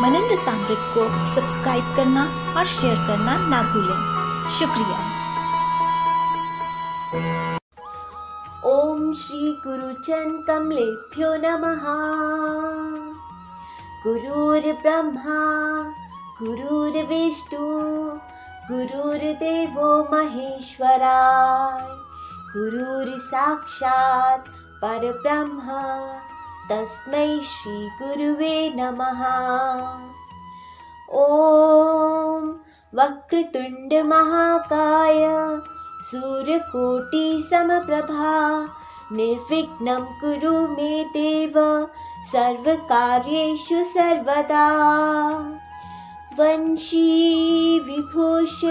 मनन रसामृत को सब्सक्राइब करना और शेयर करना ना भूलें। शुक्रिया। ओम श्री गुरुचरण कमलेभ्यो नमः। गुरुर्ब्रह्मा गुरुर्विष्णु गुरुर्देवो महेश्वरा, गुरुर्साक्षात् परब्रह्म तस्मै श्री गुरुवे नमः। ओम वक्रतुंड महाकाय सूर्यकोटि समप्रभा, निर्विघ्नं कुरु मे देव सर्वकार्येषु सर्वदा। वंशी विभूषितकरान्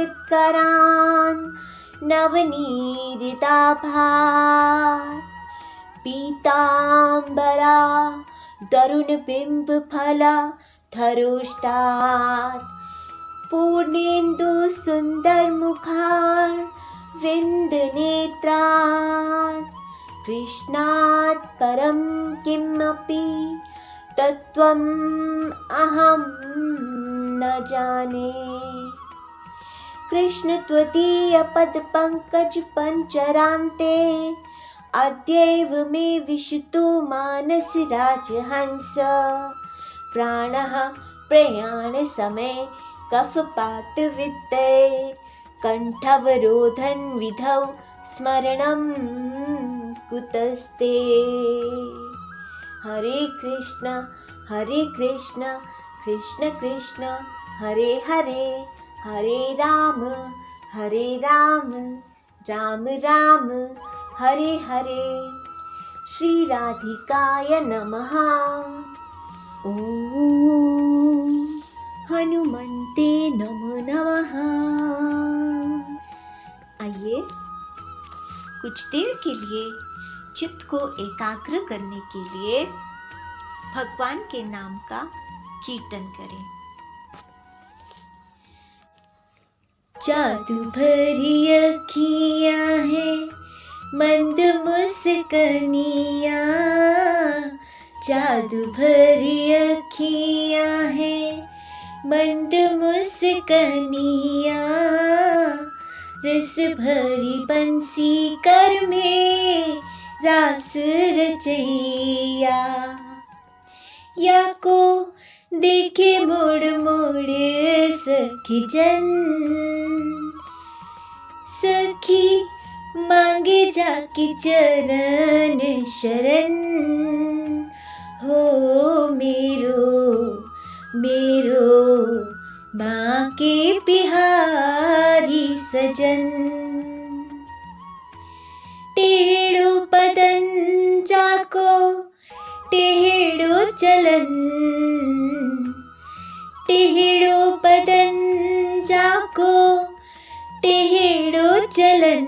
नवनीरिताभार, पीताम्बरा तरुणबिम्बफला धरुष्टात्, पूर्णेन्दु सुन्दरमुखार् विन्दनेत्रात्, कृष्णात् परं किमपि तत्त्वम् अहं न जाने। कृष्ण त्वदीय पदपङ्कज पंचरान्ते, अद्यैव मे विशतु मानस राजहंस। प्राणः प्रयाण समय कफपात वित्ते, कंठवरोधन विधौ स्मरणं कुतस्ते। हरे कृष्ण कृष्ण कृष्ण हरे हरे, हरे राम राम राम हरे हरे। श्री राधिकाय नमः। ओम हनुमन्ते नमो नमः। आइए कुछ देर के लिए चित्त को एकाग्र करने के लिए भगवान के नाम का कीर्तन करें। जादू भरी अखियाँ है मंद मुस्कानियाँ, जादू भरी अखियाँ है मंद मुस्कानियाँ, रस भरी बंसी कर में रास रचैया। या को देखे मोड़ मोड़ सखी जन, सखी मांगे जाके चरण शरण। हो मेरो बाके बिहारी सजन। टेढ़ो बदन जाको टेढ़ो चलन, टेढ़ो बदन जाको टेढ़ो चलन।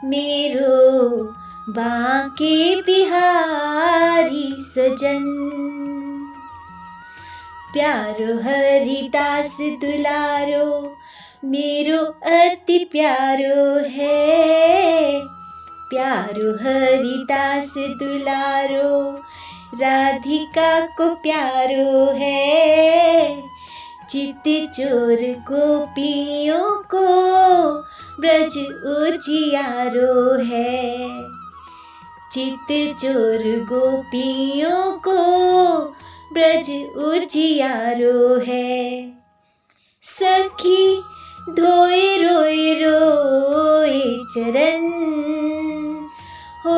मेरो बाके बिहारी सजन। प्यारो हरिदास दुलारो मेरो अति प्यारो है, प्यारो हरिदास दुलारो राधिका को प्यारो है। चित चोर गोपियों को ब्रज उजियारो है, चित चोर गोपियों को ब्रज उजियारो है। सखी धोए रोए रोए चरण, हो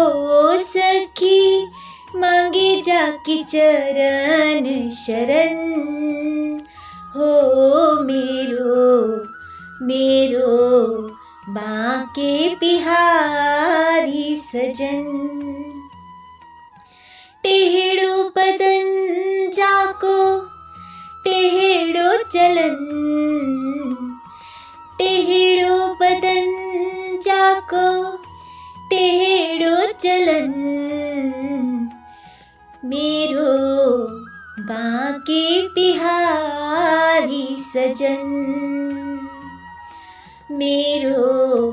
सखी मांगे जाके चरण शरण। हो मेरो बाके बिहारी सजन। टेढ़ो बदन जाको टेढ़ो चलन, टेढ़ो बदन जाको टेढ़ो चलन। मेरो बाके बिहारी सजन, मेरो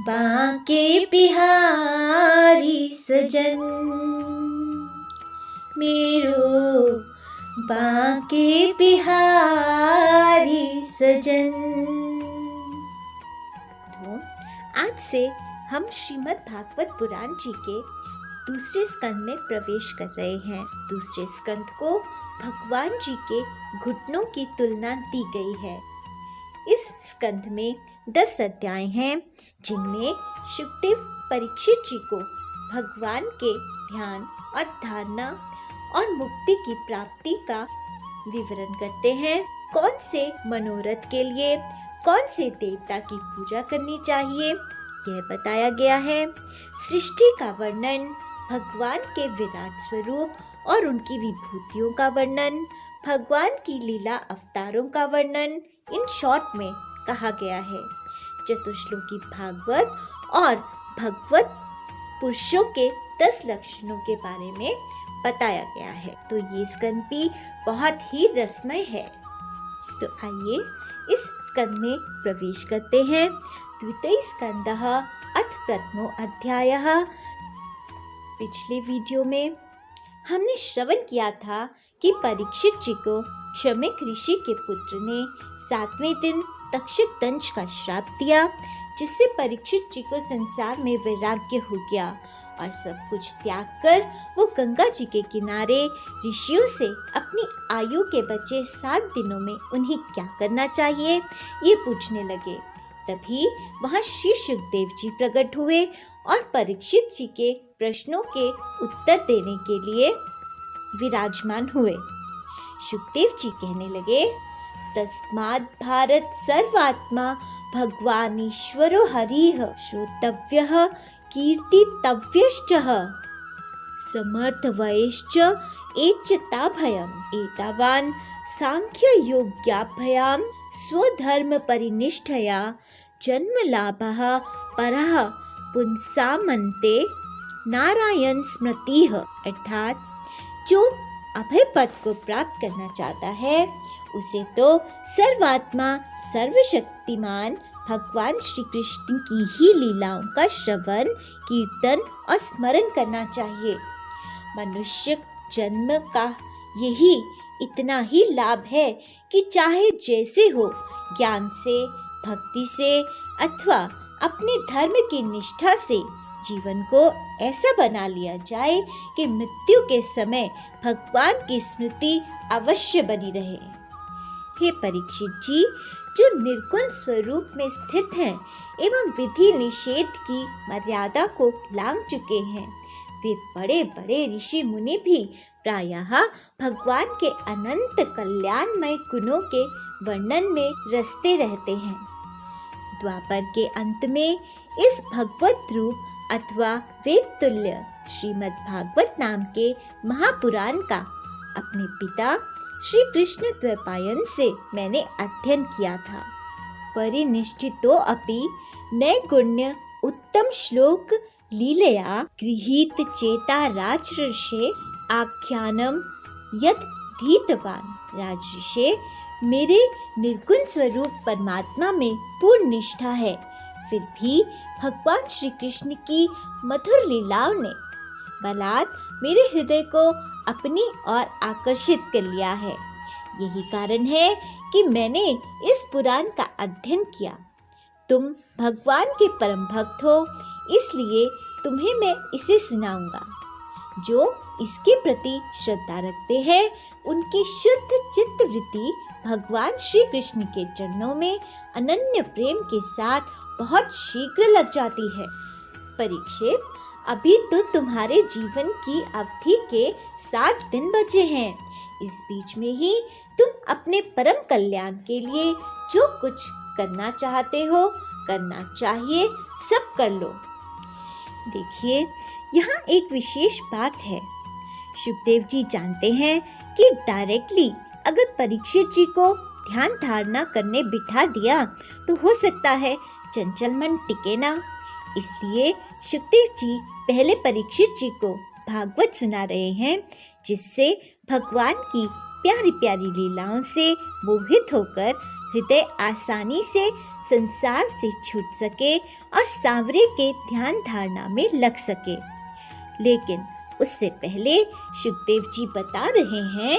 बाके बिहारी सजन। मेरो बांके बिहारी सजन। तो आज से हम श्रीमद् भागवत पुराण जी के दूसरे स्कंद में प्रवेश कर रहे हैं। दूसरे स्कंद को भगवान जी के घुटनों की तुलना दी गई है। इस स्कंद में 10 अध्याय हैं, जिनमें शुकदेव परीक्षित जी को भगवान के ध्यान और धारणा और मुक्ति की प्राप्ति का विवरण करते हैं। कौन से मनोरथ के लिए कौन से देवता की पूजा करनी चाहिए, यह बताया गया है। सृष्टि का वर्णन, भगवान के विराट स्वरूप और उनकी विभूतियों का वर्णन, भगवान की लीला अवतारों का वर्णन इन शॉर्ट में कहा गया है। चतुश्लोकी भागवत और भगवत पुरुषों के 10 लक्षणों के बारे में बताया गया है। तो ये स्कंद भी बहुत ही रसमय है। तो आइए इस स्कंद में प्रवेश करते हैं। द्वितीय स्कंदः अथ प्रथमो अध्यायः। पिछले वीडियो में हमने श्रवण किया था कि परीक्षित जी को क्षमिक ऋषि के पुत्र ने 7वें दिन तक्षक दंश का श्राप दिया, जिससे परीक्षित जी को संसार में वैराग्य हो गया और सब कुछ त्याग कर वो गंगा जी के किनारे ऋषियों से अपनी आयु के बचे 7 दिनों में उन्हें क्या करना चाहिए ये पूछने लगे। तभी वहाँ श्री शुकदेव जी प्रकट हुए और परीक्षित जी के प्रश्नों के उत्तर देने के लिए विराजमान हुए। शुकदेव जी कहने लगे, तस्माद् भारत सर्वात्मा भगवान ईश्वरो हरिः श्रोतव्यः कीर्तितव्यश्च समर्थवयश्च एच्यताभयम् एतावान् सांख्ययोग्याभ्यां स्वधर्म परिनिष्ठया जन्मलाभः परः पुंसामन्ते नारायण स्मृतिः। अर्थात जो अभय पद को प्राप्त करना चाहता है उसे तो सर्वात्मा सर्वशक्तिमान भगवान श्री कृष्ण की ही लीलाओं का श्रवण, कीर्तन और स्मरण करना चाहिए। मनुष्य जन्म का यही इतना ही लाभ है कि चाहे जैसे हो, ज्ञान से, भक्ति से अथवा अपने धर्म की निष्ठा से जीवन को ऐसा बना लिया जाए कि मृत्यु के समय भगवान की स्मृति अवश्य बनी रहे। हे परीक्षित जी, जो निर्गुण स्वरूप में स्थित हैं एवं विधि निषेध की मर्यादा को लांघ चुके हैं, वे बड़े बड़े ऋषि मुनि भी प्रायः भगवान के अनंत कल्याणमय गुणों के वर्णन में रसते रहते हैं। द्वापर के अंत में इस भगवत रूप अथवा वेद तुल्य श्रीमद् भागवत नाम के महापुराण का अपने पिता श्री कृष्ण द्वैपायन से मैंने अध्ययन किया था। परिनिष्ठितो अपि नैगुण्य उत्तम श्लोक लीलया गृहीत चेता राजर्षे आख्यानम यत् धीतवान। राजर्षे, मेरे निर्गुण स्वरूप परमात्मा में पूर्ण निष्ठा है, फिर भी भगवान श्री कृष्ण की मधुर लीलाओं ने बलात् मेरे हृदय को अपनी ओर आकर्षित कर लिया है। यही कारण है कि मैंने इस पुराण का अध्ययन किया। तुम भगवान के परम भक्त हो, इसलिए तुम्हें मैं इसे सुनाऊंगा। जो इसके प्रति श्रद्धा रखते हैं, उनकी शुद्ध चित्त वृत्ति भगवान श्री कृष्ण के चरणों में अनन्य प्रेम के साथ बहुत शीघ्र लग जाती है। परीक्षित, अभी तो तुम्हारे जीवन की अवधि के 7 दिन बचे हैं। इस बीच में ही तुम अपने परम कल्याण के लिए जो कुछ करना चाहते हो, करना चाहिए, सब कर लो। देखिए, यहाँ एक विशेष बात है। शुकदेव जी जानते हैं कि डायरेक्टली अगर परीक्षित जी को ध्यान धारणा करने बिठा दिया तो हो सकता है चंचल मन टिके ना। इसलिए शुकदेव जी पहले परीक्षित जी को भागवत सुना रहे हैं, जिससे भगवान की प्यारी प्यारी लीलाओं से मोहित होकर हृदय आसानी से संसार से छूट सके और सांवरे के ध्यान धारणा में लग सके। लेकिन उससे पहले शुकदेव जी बता रहे हैं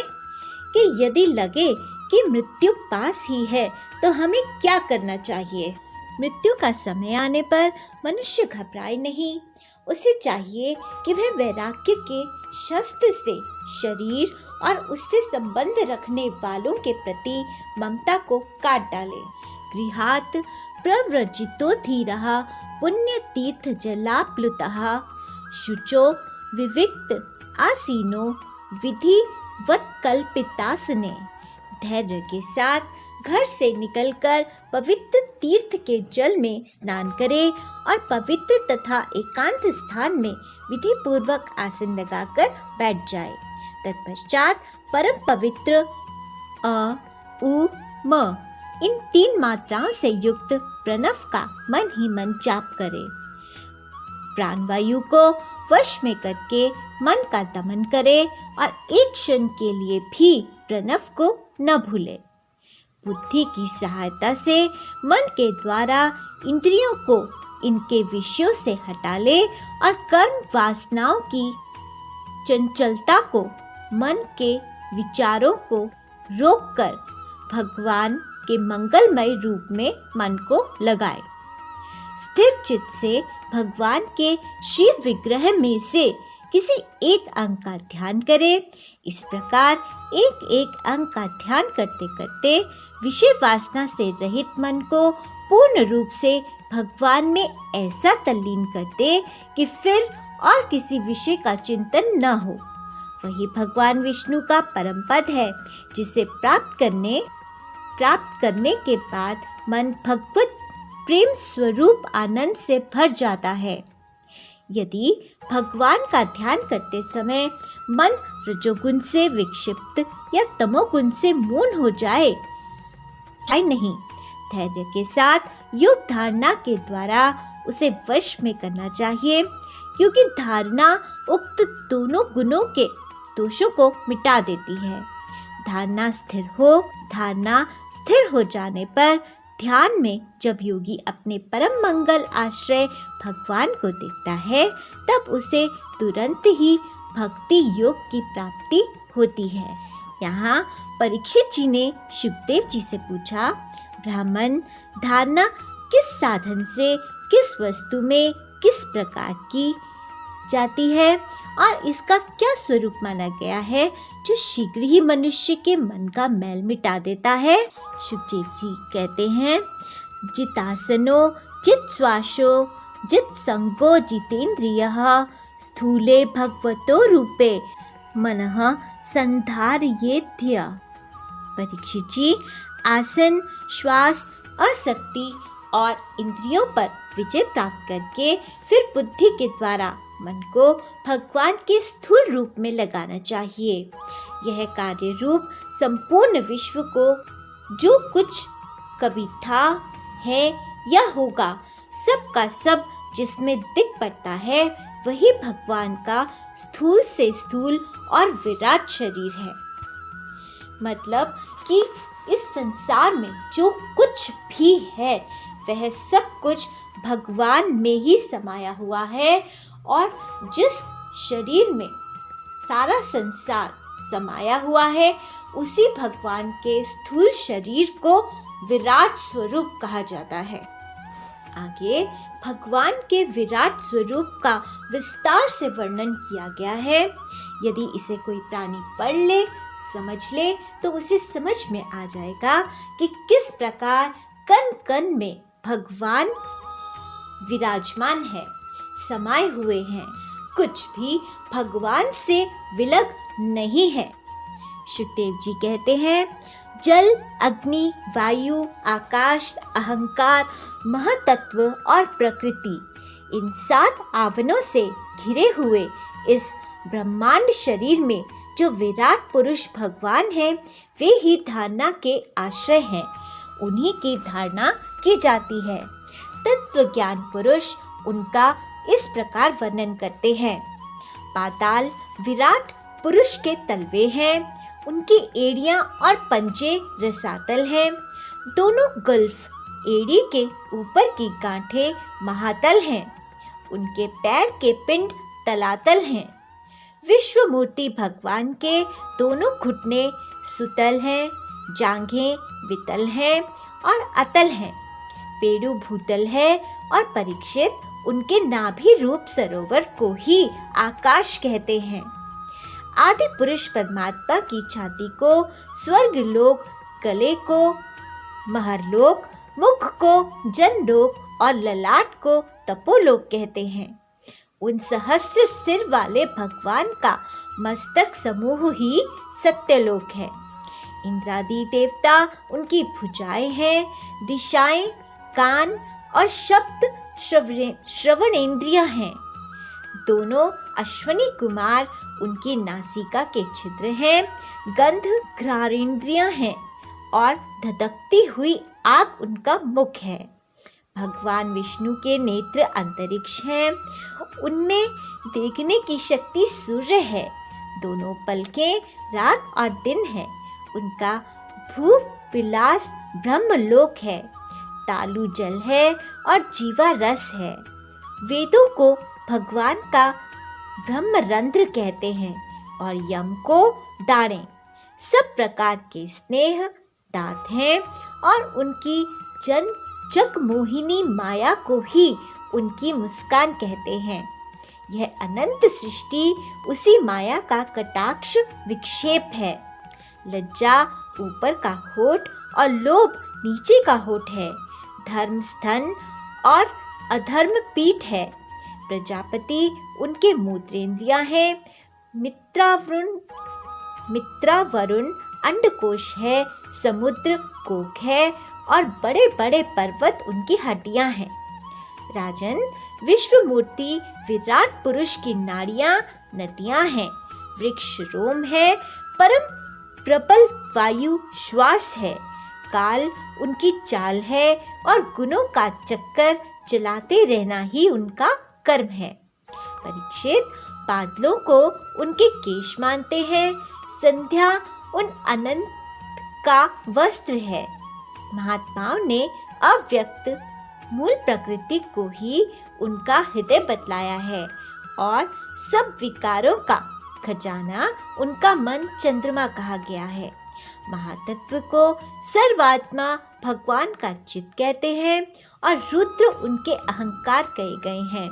कि यदि लगे कि मृत्यु पास ही है तो हमें क्या करना चाहिए। मृत्यु का समय आने पर मनुष्य घबराए नहीं। उसे चाहिए कि वह वैराग्य के शस्त्र से शरीर और उससे संबंध रखने वालों के प्रति ममता को काट डाले। गृहात् प्रव्रजितो धीरः पुण्य तीर्थ जलाप्लुतः शुचो विविक्त आसीनो विधिवत कल्पितासने। धैर्य के साथ घर से निकलकर पवित्र तीर्थ के जल में स्नान करे और पवित्र तथा एकांत स्थान में विधि पूर्वक आसन लगाकर बैठ जाए। तत्पश्चात परम पवित्र अ, उ, म इन 3 मात्राओं से युक्त प्रणव का मन ही मन जाप करे। प्राणवायु को वश में करके मन का दमन करे और एक क्षण के लिए भी प्रणव को न भूले। बुद्धि की सहायता से मन के द्वारा इंद्रियों को इनके विषयों से हटा ले और कर्म वासनाओं की चंचलता को, मन के विचारों को रोककर भगवान के मंगलमय रूप में मन को लगाए। स्थिर चित्त से भगवान के शिव विग्रह में से किसी एक अंग का ध्यान करें। इस प्रकार एक एक अंग का ध्यान करते करते विषय वासना से रहित मन को पूर्ण रूप से भगवान में ऐसा तल्लीन कर दे कि फिर और किसी विषय का चिंतन न हो। वही भगवान विष्णु का परम पद है, जिसे प्राप्त करने के बाद मन भगवत प्रेम स्वरूप आनंद से भर जाता है। यदि भगवान का ध्यान करते समय मन रजोगुण से विक्षिप्त या तमोगुण से मौन हो जाए नहीं, धैर्य के साथ योग धारणा के द्वारा उसे वश में करना चाहिए, क्योंकि धारणा उक्त दोनों गुणों के दोषों को मिटा देती है। धारणा स्थिर हो जाने पर ध्यान में जब योगी अपने परम मंगल आश्रय भगवान को देखता है, तब उसे तुरंत ही भक्ति योग की प्राप्ति होती है। यहाँ परीक्षित जी ने शुकदेव जी से पूछा, ब्राह्मण, धारणा किस साधन से किस वस्तु में किस प्रकार की जाती है और इसका क्या स्वरूप माना गया है जो शीघ्र ही मनुष्य के मन का मैल मिटा देता है। शुकदेव जी कहते हैं, जितासनो जित श्वासो जित संगो जितेंद्रियः स्थूले भगवतो रूपे मनः संधारयेद्य। परीक्षित जी, आसन, श्वास, आसक्ति और इंद्रियों पर विजय प्राप्त करके फिर बुद्धि के द्वारा मन को भगवान के स्थूल रूप में लगाना चाहिए। यह कार्य रूप संपूर्ण विश्व को जो कुछ कभी था, है या होगा, सब का सब जिसमें दिख पड़ता है, वही भगवान का स्थूल से स्थूल और विराट शरीर है। मतलब कि इस संसार में जो कुछ भी है वह सब कुछ भगवान में ही समाया हुआ है, और जिस शरीर में सारा संसार समाया हुआ है उसी भगवान के स्थूल शरीर को विराट स्वरूप कहा जाता है। आगे भगवान के विराट स्वरूप का विस्तार से वर्णन किया गया है। यदि इसे कोई प्राणी पढ़ ले, समझ ले, तो उसे समझ में आ जाएगा कि किस प्रकार कण कण में भगवान विराजमान है, समाये हुए हैं। कुछ भी भगवान से विलग नहीं है। शुकदेव जी कहते हैं, जल, अग्नि, वायु, आकाश, अहंकार, महतत्व और प्रकृति, इन 7 आवरणों से घिरे हुए इस ब्रह्मांड शरीर में जो विराट पुरुष भगवान हैं, वे ही धारणा के आश्रय हैं। उन्हीं की धारणा की जाती है। तत्व ज्ञान पुरुष उनका इस प्रकार वर्णन करते हैं। पाताल विराट पुरुष के तलवे हैं, उनकी एड़ियां और पंजे रसातल हैं। दोनों गुल्फ एड़ी के ऊपर की गांठें महातल हैं। उनके पैर के पिंड तलातल हैं। विश्वमूर्ति भगवान के दोनों घुटने सुतल हैं, जांघें वितल हैं और अतल हैं, पेड़ू भूतल है और परीक्षित उनके नाभि रूप सरोवर को ही आकाश कहते हैं। आदि पुरुष परमात्मा की छाती को स्वर्ग लोक, गले को महरलोक, मुख को जनलोक और ललाट को तपोलोक कहते हैं। उन सहस्त्र सिर वाले भगवान का मस्तक समूह ही सत्यलोक है। इंद्रादि देवता उनकी भुजाएं हैं, दिशाएं कान और शब्द श्रवणेंद्रियां हैं। दोनों अश्वनी कुमार उनकी नासिका के छिद्र हैं, गंध घ्राणेंद्रियां हैं और धधकती हुई आग उनका मुख है। भगवान विष्णु के नेत्र अंतरिक्ष हैं, उनमें देखने की शक्ति सूर्य है। दोनों पलकें रात और दिन है। उनका भू विलास ब्रह्मलोक है। तालु जल है और जीवा रस है। वेदों को भगवान का ब्रह्मरंध्र कहते हैं और यम को दाढ़ें। सब प्रकार के स्नेह दांत हैं और उनकी जगमोहिनी माया को ही उनकी मुस्कान कहते हैं। यह अनंत सृष्टि उसी माया का कटाक्ष विक्षेप है। लज्जा ऊपर का होठ और लोभ नीचे का होठ है। धर्म स्तन और अधर्म पीठ है। प्रजापति उनके मूत्रेंद्रियां हैं। मित्रा वरुण अंडकोश है। समुद्र कोख है और बड़े बड़े पर्वत उनकी हड्डियां हैं। राजन, विश्वमूर्ति विराट पुरुष की नाड़ियां नदियां हैं। वृक्ष रोम है। परम प्रबल वायु श्वास है। काल उनकी चाल है और गुणों का चक्कर चलाते रहना ही उनका कर्म है। परीक्षित, बादलों को उनके केश मानते हैं। संध्या उन अनंत का वस्त्र है। महात्माओं ने अव्यक्त मूल प्रकृति को ही उनका हृदय बतलाया है और सब विकारों का खजाना उनका मन चंद्रमा कहा गया है। महातत्व को सर्वात्मा भगवान का चित्त कहते हैं और रुद्र उनके अहंकार कहे गए हैं।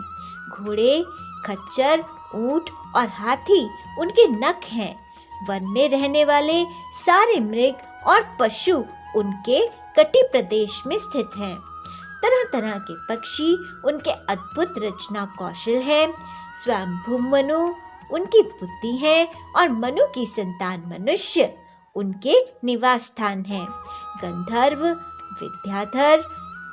घोड़े, खच्चर, ऊंट और हाथी उनके नख हैं। वन में रहने वाले सारे मृग और पशु उनके कटि प्रदेश में स्थित हैं। तरह तरह के पक्षी उनके अद्भुत रचना कौशल है। स्वयंभू मनु उनकी बुद्धि है और मनु की संतान मनुष्य उनके निवास स्थान है। गंधर्व, विद्याधर,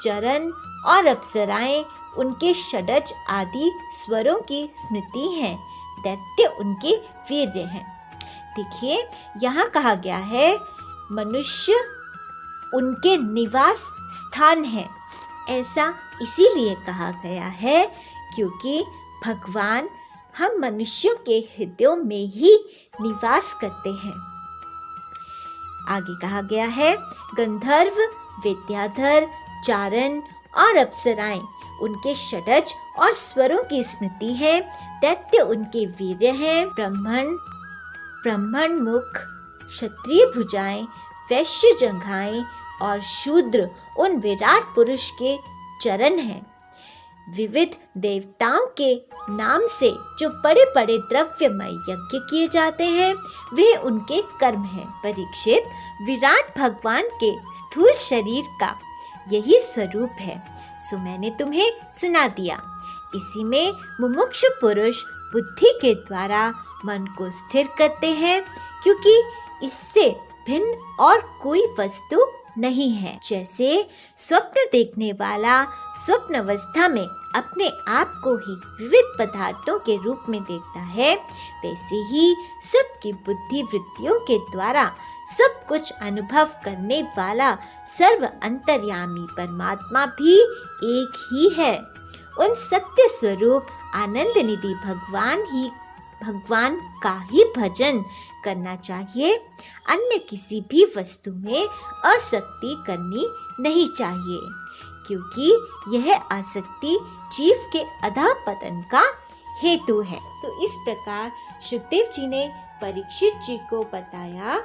चरण और अप्सराएं उनके षडज आदि स्वरों की स्मृति हैं। दैत्य उनके वीर्य हैं। देखिए, यहाँ कहा गया है मनुष्य उनके निवास स्थान है। ऐसा इसीलिए कहा गया है क्योंकि भगवान हम मनुष्यों के हृदयों में ही निवास करते हैं। आगे कहा गया है गंधर्व, विद्याधर, चारण और अप्सराएं उनके षडज और स्वरों की स्मृति है। दैत्य उनके वीर्य हैं। ब्राह्मण मुख, क्षत्रिय भुजाएं, वैश्य जंघाएं और शूद्र उन विराट पुरुष के चरण हैं। विविध देवताओं के नाम से जो बड़े बड़े द्रव्यमय यज्ञ किए जाते हैं वे उनके कर्म हैं। परीक्षित, विराट भगवान के स्थूल शरीर का यही स्वरूप है, सो मैंने तुम्हें सुना दिया। इसी में मुमुक्षु पुरुष बुद्धि के द्वारा मन को स्थिर करते हैं क्योंकि इससे भिन्न और कोई वस्तु नहीं है। जैसे स्वप्न देखने वाला स्वप्न अवस्था में अपने आप को ही विविध पदार्थों के रूप में देखता है, वैसे ही सबकी बुद्धि वृत्तियों के द्वारा सब कुछ अनुभव करने वाला सर्व अंतर्यामी परमात्मा भी एक ही है। उन सत्य स्वरूप आनंद निधि भगवान का ही भजन करना चाहिए। अन्य किसी भी वस्तु में आसक्ति करनी नहीं चाहिए क्योंकि यह आसक्ति जीव के अधःपतन का हेतु है। तो इस प्रकार सुखदेव जी ने परीक्षित जी को बताया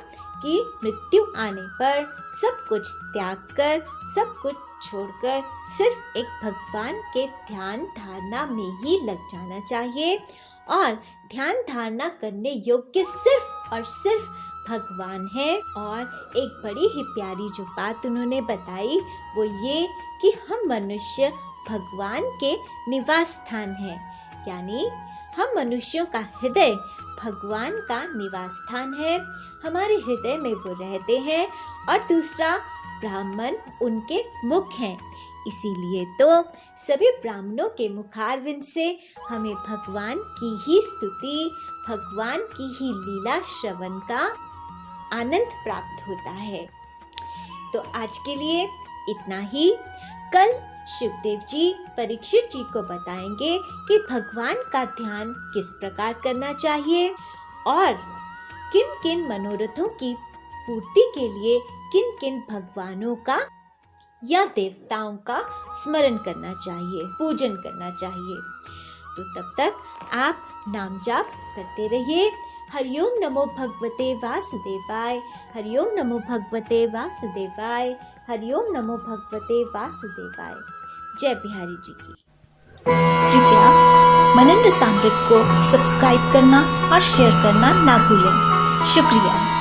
कि मृत्यु आने पर सब कुछ त्याग कर, सब कुछ छोड़कर सिर्फ एक भगवान के ध्यान धारणा में ही लग जाना चाहिए और ध्यान धारणा करने योग्य सिर्फ और सिर्फ भगवान है। और एक बड़ी ही प्यारी जो बात उन्होंने बताई वो ये कि हम मनुष्य भगवान के निवास स्थान हैं, यानी हम मनुष्यों का हृदय भगवान का निवास स्थान है। हमारे हृदय में वो रहते हैं और दूसरा ब्राह्मण उनके मुख हैं। इसीलिए तो सभी ब्राह्मणों के मुखारविंद से हमें भगवान की ही स्तुति, भगवान की ही लीला श्रवण का आनंद प्राप्त होता है। तो आज के लिए इतना ही। कल सुखदेव जी परीक्षित जी को बताएंगे कि भगवान का ध्यान किस प्रकार करना चाहिए और किन किन मनोरथों की पूर्ति के लिए किन किन भगवानों का या देवताओं का स्मरण करना चाहिए, पूजन करना चाहिए। तो तब तक आप नाम जाप करते रहिए। हरिओम नमो भगवते वासुदेवाय, हरिओम नमो भगवते वासुदेवाय, हरिओम नमो भगवते वासुदेवाय। जय बिहारी जी की। कृपया मनन रसामृत को सब्सक्राइब करना और शेयर करना ना भूलें। शुक्रिया।